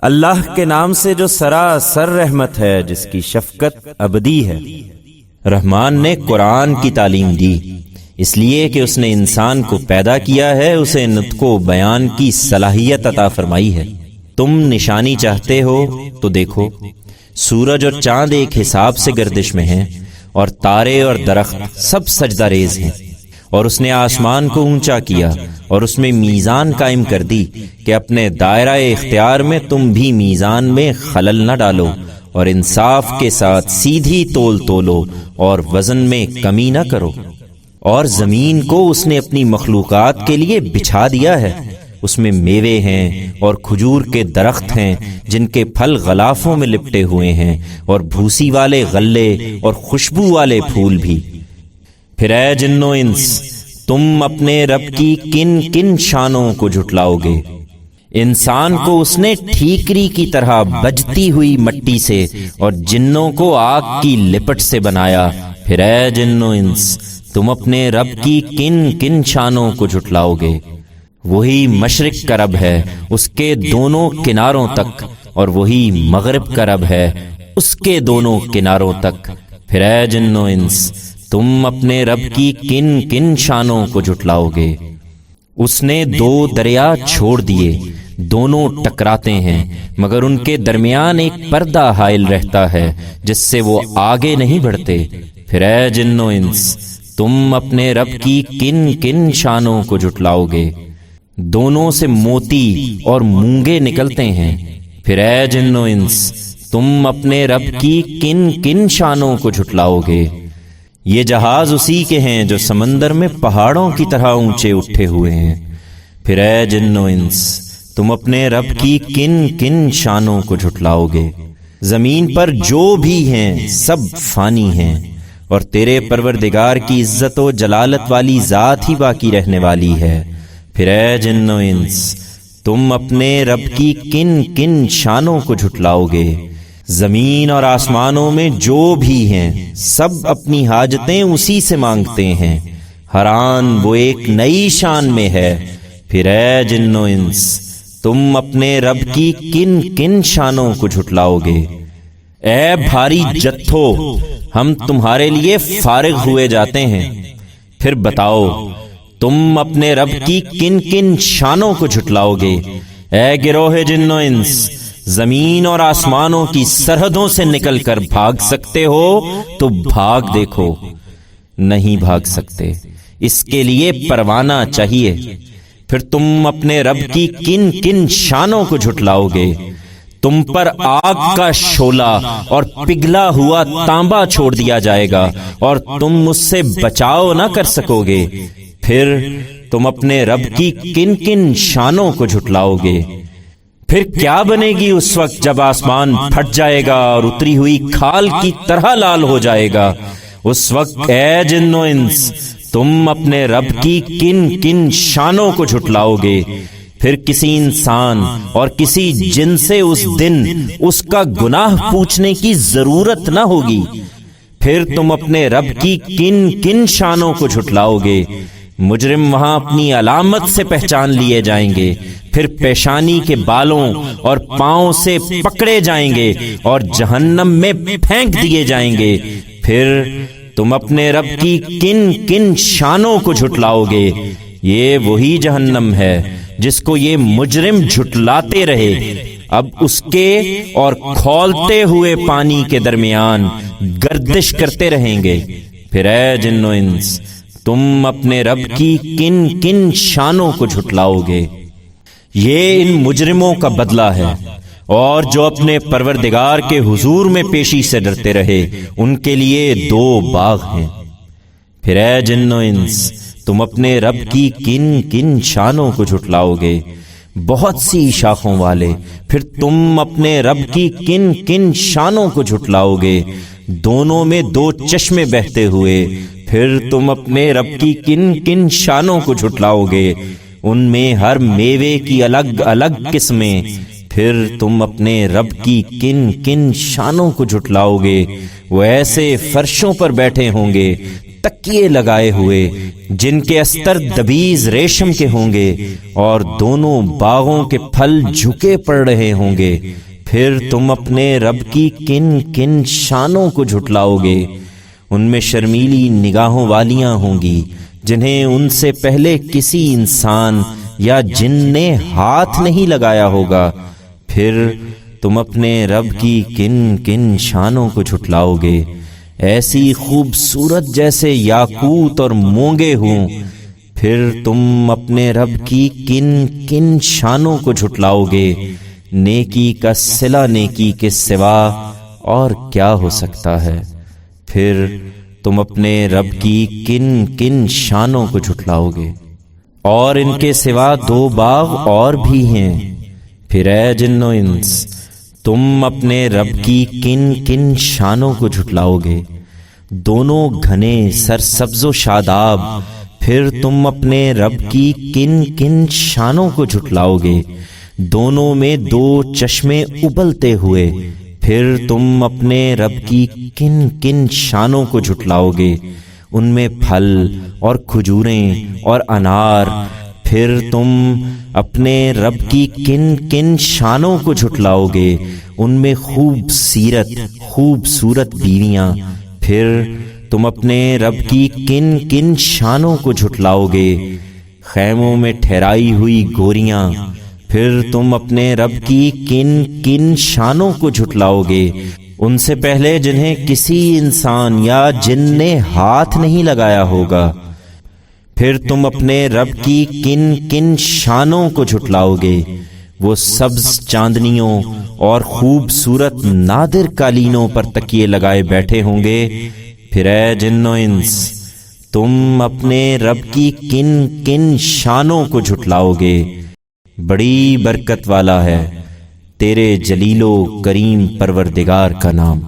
اللہ کے نام سے جو سراسر رحمت ہے، جس کی شفقت ابدی ہے۔ رحمان نے قرآن کی تعلیم دی، اس لیے کہ اس نے انسان کو پیدا کیا ہے، اسے نطق و بیان کی صلاحیت عطا فرمائی ہے۔ تم نشانی چاہتے ہو تو دیکھو، سورج اور چاند ایک حساب سے گردش میں ہیں، اور تارے اور درخت سب سجدہ ریز ہیں۔ اور اس نے آسمان کو اونچا کیا اور اس میں میزان قائم کر دی کہ اپنے دائرہ اختیار میں تم بھی میزان میں خلل نہ ڈالو، اور انصاف کے ساتھ سیدھی تول تولو اور وزن میں کمی نہ کرو۔ اور زمین کو اس نے اپنی مخلوقات کے لیے بچھا دیا ہے، اس میں میوے ہیں اور کھجور کے درخت ہیں جن کے پھل غلافوں میں لپٹے ہوئے ہیں، اور بھوسی والے غلے اور خوشبو والے پھول بھی۔ پھر اے جن و انس، تم اپنے رب کی کن کن شانوں کو جھٹلاؤ گے؟ انسان کو اس نے ٹھیکری کی طرح بجتی ہوئی مٹی سے اور جنوں کو آگ کی لپٹ سے بنایا۔ پھر اے جن و انس، تم اپنے رب کی کن کن شانوں کو جھٹلاؤ گے؟ وہی مشرق کا رب ہے، اس کے دونوں کناروں تک، اور وہی مغرب کا رب ہے، اس کے دونوں کناروں تک۔ پھر اے جن و انس، تم اپنے رب کی کن کن شانوں کو جھٹلاؤ گے؟ اس نے دو دریا چھوڑ دیے، دونوں ٹکراتے ہیں، مگر ان کے درمیان ایک پردہ حائل رہتا ہے جس سے وہ آگے نہیں بڑھتے۔ پھر اے جن و انس، تم اپنے رب کی کن کن شانوں کو جھٹلاؤ گے؟ دونوں سے موتی اور مونگے نکلتے ہیں۔ پھر اے جن و انس، تم اپنے رب کی کن کن شانوں کو جھٹلاؤ گے؟ یہ جہاز اسی کے ہیں جو سمندر میں پہاڑوں کی طرح اونچے اٹھے ہوئے ہیں۔ پھر اے جن و انس، تم اپنے رب کی کن کن شانوں کو جھٹلاؤ گے؟ زمین پر جو بھی ہیں سب فانی ہیں، اور تیرے پروردگار کی عزت و جلالت والی ذات ہی باقی رہنے والی ہے۔ پھر اے جن و انس، تم اپنے رب کی کن کن شانوں کو جھٹلاؤ گے؟ زمین اور آسمانوں میں جو بھی ہیں سب اپنی حاجتیں اسی سے مانگتے ہیں، حیران وہ ایک نئی شان میں ہے۔ پھر اے جن و انس، تم اپنے رب کی کن کن شانوں کو جھٹلاؤ گے؟ اے بھاری جتھو، ہم تمہارے لیے فارغ ہوئے جاتے ہیں، پھر بتاؤ تم اپنے رب کی کن کن شانوں کو جھٹلاؤ گے؟ اے گروہ جن و انس، زمین اور آسمانوں کی سرحدوں سے نکل کر بھاگ سکتے ہو تو بھاگ دیکھو، نہیں بھاگ سکتے، اس کے لیے پروانہ چاہیے۔ پھر تم اپنے رب کی کن کن شانوں کو جھٹلاؤ گے؟ تم پر آگ کا شعلہ اور پگھلا ہوا تانبا چھوڑ دیا جائے گا، اور تم اس سے بچاؤ نہ کر سکو گے۔ پھر تم اپنے رب کی کن کن شانوں کو جھٹلاؤ گے؟ پھر کیا بنے گی اس وقت جب آسمان پھٹ جائے گا اور اتری ہوئی کھال کی طرح لال ہو جائے گا؟ اس وقت اے جن و انس، تم اپنے رب کی کن کن شانوں کو جھٹلاؤ گے؟ پھر کسی انسان اور کسی جن سے اس دن اس کا گناہ پوچھنے کی ضرورت نہ ہوگی۔ پھر تم اپنے رب کی کن کن شانوں کو جھٹلاؤ گے؟ مجرم وہاں اپنی علامت سے پہچان لیے جائیں گے، پھر پیشانی کے بالوں اور پاؤں سے پکڑے جائیں گے اور جہنم میں پھینک دیے جائیں گے۔ پھر تم اپنے رب کی کن کن شانوں کو جھٹلاؤ گے؟ یہ وہی جہنم ہے جس کو یہ مجرم جھٹلاتے رہے، اب اس کے اور کھولتے ہوئے پانی کے درمیان گردش کرتے رہیں گے۔ پھر اے جن و انس، تم اپنے رب کی کن کن شانوں کو جھٹلاؤ گے؟ یہ ان مجرموں کا بدلہ ہے، اور جو اپنے پروردگار کے حضور میں پیشی سے ڈرتے رہے ان کے لیے دو باغ ہیں۔ پھر اے جن و انس، تم اپنے رب کی کن کن شانوں کو جھٹلاؤ گے؟ بہت سی شاخوں والے، پھر تم اپنے رب کی کن کن شانوں کو جھٹلاؤ گے؟ دونوں میں دو چشمے بہتے ہوئے، پھر تم اپنے رب کی کن کن شانوں کو جھٹلاؤ گے؟ ان میں ہر میوے کی الگ الگ قسمیں، پھر تم اپنے رب کی کن کن شانوں کو جھٹلاؤ گے؟ وہ ایسے فرشوں پر بیٹھے ہوں گے تکیے لگائے ہوئے، جن کے استر دبیز ریشم کے ہوں گے، اور دونوں باغوں کے پھل جھکے پڑ رہے ہوں گے، پھر تم اپنے رب کی کن کن شانوں کو جھٹلاؤ گے؟ ان میں شرمیلی نگاہوں والیاں ہوں گی، جنہیں ان سے پہلے کسی انسان یا جن نے ہاتھ نہیں لگایا ہوگا، پھر تم اپنے رب کی کن کن شانوں کو جھٹلاؤ گے؟ ایسی خوبصورت جیسے یاقوت اور مونگے ہوں، پھر تم اپنے رب کی کن کن شانوں کو جھٹلاؤ گے؟ نیکی کا صلہ نیکی کے سوا اور کیا ہو سکتا ہے؟ پھر تم اپنے رب کی کن کن شانوں کو جھٹلاؤ گے؟ اور ان کے سوا 2 باغ اور بھی ہیں۔ پھر اے جن و انس، تم اپنے رب کی کن کن شانوں کو جھٹلاؤ گے؟ دونوں گھنے سرسبز و شاداب، پھر تم اپنے رب کی کن کن شانوں کو جھٹلاؤ گے؟ دونوں میں 2 چشمے ابلتے ہوئے، پھر تم اپنے رب کی کن کن شانوں کو جھٹلاؤ گے؟ ان میں پھل اور کھجوریں اور انار، پھر تم اپنے رب کی کن کن شانوں کو جھٹلاؤ گے؟ ان میں خوبصورت بیویاں، پھر تم اپنے رب کی کن کن شانوں کو جھٹلاؤ گے؟ خیموں میں ٹھہرائی ہوئی گوریاں، پھر تم اپنے رب کی کن کن شانوں کو جھٹلاؤ گے؟ ان سے پہلے جنہیں کسی انسان یا جن نے ہاتھ نہیں لگایا ہوگا، پھر تم اپنے رب کی کن کن شانوں کو جھٹلاؤ گے؟ وہ سبز چاندنیوں اور خوبصورت نادر قالینوں پر تکیے لگائے بیٹھے ہوں گے۔ پھر اے جن و انس، تم اپنے رب کی کن کن شانوں کو جھٹلاؤ گے؟ بڑی برکت والا ہے تیرے جلیل و کریم پروردگار کا نام۔